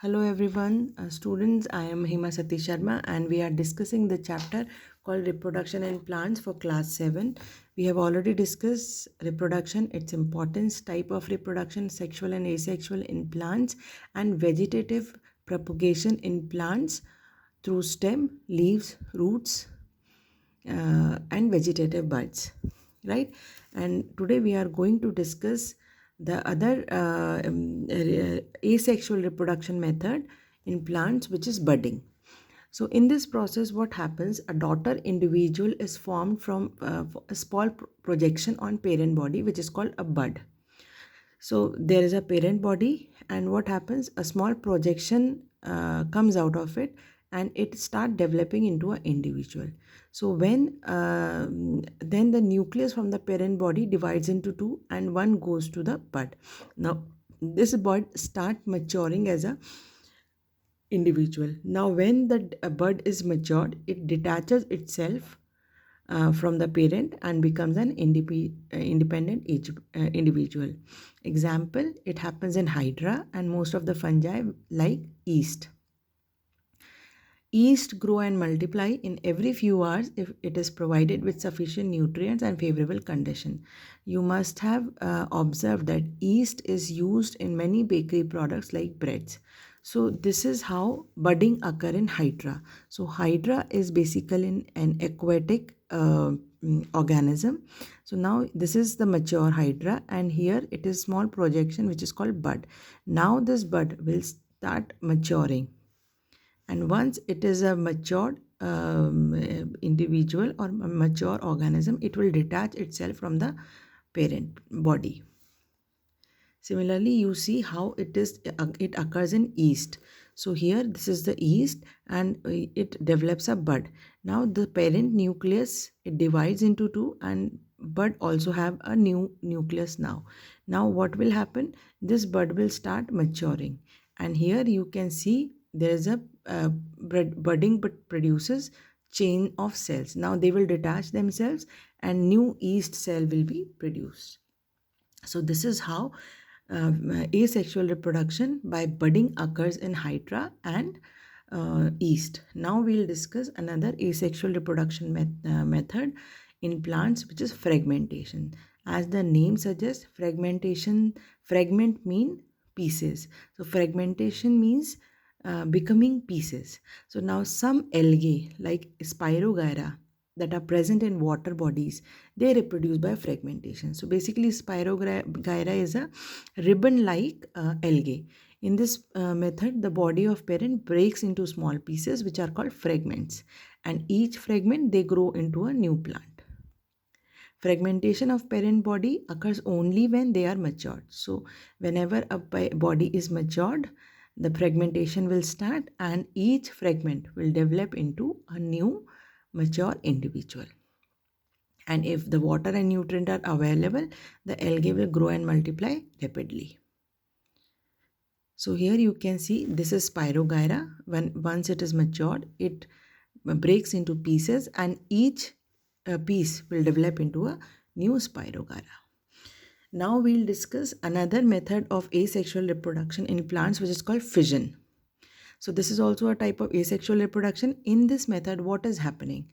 Hello everyone, students. I am Hima Satish Sharma and we are discussing the chapter called Reproduction in Plants for class 7. We have already discussed reproduction, its importance, type of reproduction, sexual and asexual in plants, and vegetative propagation in plants through stem, leaves, roots, and vegetative buds, right? And today we are going to discuss the other asexual reproduction method in plants, which is budding. So in this process, what happens, a daughter individual is formed from a small projection on parent body, which is called a bud. So there is a parent body, and what happens, a small projection comes out of it, and it start developing into an individual. So when then the nucleus from the parent body divides into two, and one goes to the bud. Now this bud start maturing as a individual. Now when the bud is matured, it detaches itself from the parent and becomes an independent individual. Example, it happens in hydra and most of the fungi like yeast. Yeast grow and multiply in every few hours if it is provided with sufficient nutrients and favorable condition. You must have observed that yeast is used in many bakery products like breads. So this is how budding occur in hydra. So hydra is basically an aquatic organism. So now this is the mature hydra, and here it is small projection which is called bud. Now this bud will start maturing, and once it is a matured individual or a mature organism, it will detach itself from the parent body. Similarly, you see how it occurs in yeast. So here this is the yeast, and it develops a bud. Now the parent nucleus, it divides into two, and bud also have a new nucleus. Now what will happen, this bud will start maturing, and here you can see there is a budding but produces chain of cells. Now they will detach themselves and new yeast cell will be produced. So this is how asexual reproduction by budding occurs in hydra and yeast. Now we'll discuss another asexual reproduction method in plants, which is fragmentation. As the name suggests, fragment mean pieces. So fragmentation means becoming pieces. So now some algae like Spirogyra that are present in water bodies, they reproduce by fragmentation. So basically Spirogyra is a ribbon like algae. In this method, the body of parent breaks into small pieces which are called fragments, and each fragment they grow into a new plant. Fragmentation of parent body occurs only when they are matured. So whenever a body is matured, the fragmentation will start, and each fragment will develop into a new mature individual. And if the water and nutrient are available, the algae will grow and multiply rapidly. So here you can see this is Spirogyra. Once it is matured, it breaks into pieces, and each piece will develop into a new Spirogyra. Now we'll discuss another method of asexual reproduction in plants, which is called fission. So this is also a type of asexual reproduction. In this method, what is happening?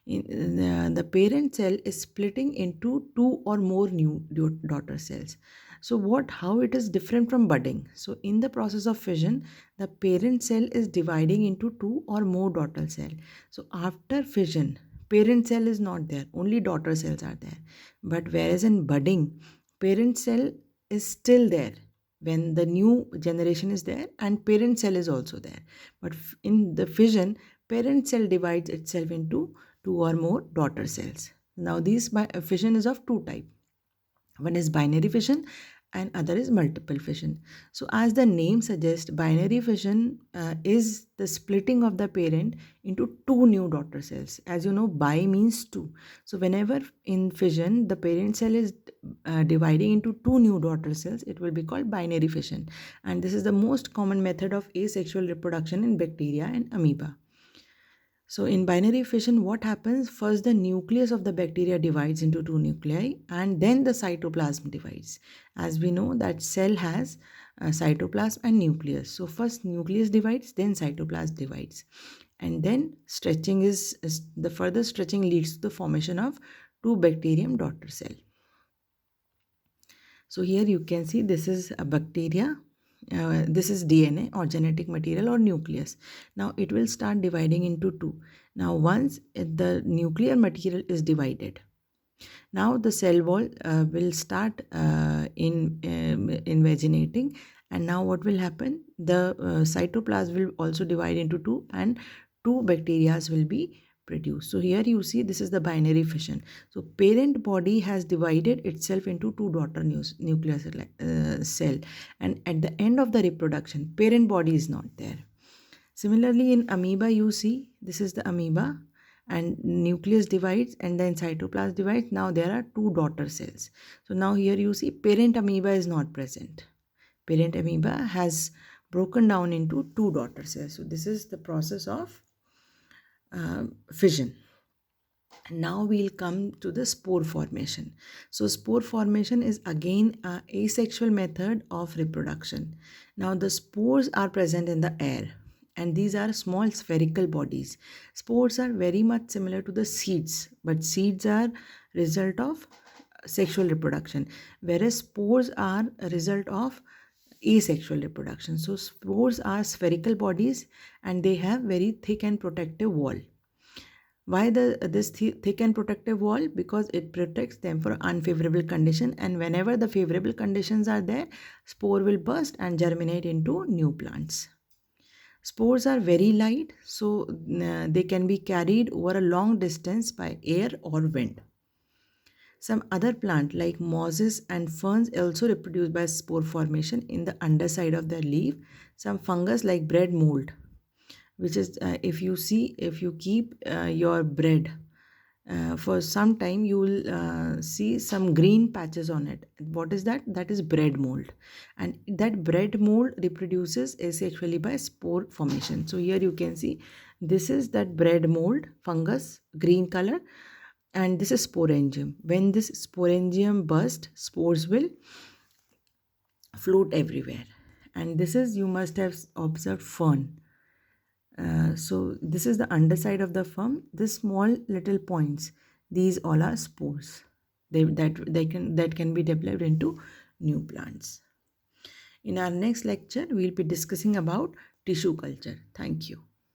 The parent cell is splitting into two or more new daughter cells. So how it is different from budding? So in the process of fission, the parent cell is dividing into two or more daughter cell. So after fission, parent cell is not there, only daughter cells are there. But whereas in budding, parent cell is still there when the new generation is there, and parent cell is also there. But in the fission, parent cell divides itself into two or more daughter cells. Now these fission is of two types. One is binary fission and other is multiple fission. So as the name suggests, binary fission is the splitting of the parent into two new daughter cells. As you know, bi means two. So whenever in fission the parent cell is dividing into two new daughter cells, it will be called binary fission. And this is the most common method of asexual reproduction in bacteria and amoeba. So in binary fission, what happens? First, the nucleus of the bacteria divides into two nuclei, and then the cytoplasm divides. As we know that cell has cytoplasm and nucleus. So first nucleus divides, then cytoplasm divides, and then stretching is the further stretching leads to the formation of two bacterium daughter cell. So here you can see this is a bacteria. This is DNA or genetic material or nucleus. Now it will start dividing into two. Now once the nuclear material is divided, now the cell wall will start invaginating, and now what will happen? The cytoplasm will also divide into two, and two bacteria will be produced. So here you see this is the binary fission. So parent body has divided itself into two daughter nuclear cell, and at the end of the reproduction, parent body is not there. Similarly, in amoeba, you see this is the amoeba, and nucleus divides and then cytoplasm divides. Now there are two daughter cells. So now here you see parent amoeba is not present. Parent amoeba has broken down into two daughter cells. So this is the process of fission. Now we'll come to the spore formation. So spore formation is again a asexual method of reproduction. Now the spores are present in the air, and these are small spherical bodies. Spores are very much similar to the seeds, but seeds are result of sexual reproduction, whereas spores are a result of asexual reproduction. So spores are spherical bodies and they have very thick and protective wall. Why this thick and protective wall? Because it protects them for unfavorable condition, and whenever the favorable conditions are there, spore will burst and germinate into new plants. Spores are very light, so they can be carried over a long distance by air or wind. Some other plant like mosses and ferns also reproduce by spore formation in the underside of their leaf. Some fungus like bread mold, which is if you keep your bread for some time, you will see some green patches on it. What is that? That is bread mold, and that bread mold reproduces asexually by spore formation. So here you can see this is that bread mold fungus, green color, and this is sporangium. When this sporangium bursts, spores will float everywhere, and this is, you must have observed, fern. So this is the underside of the fern. This small little points, these all are spores. That can be developed into new plants. In our next lecture, we will be discussing about tissue culture. Thank you.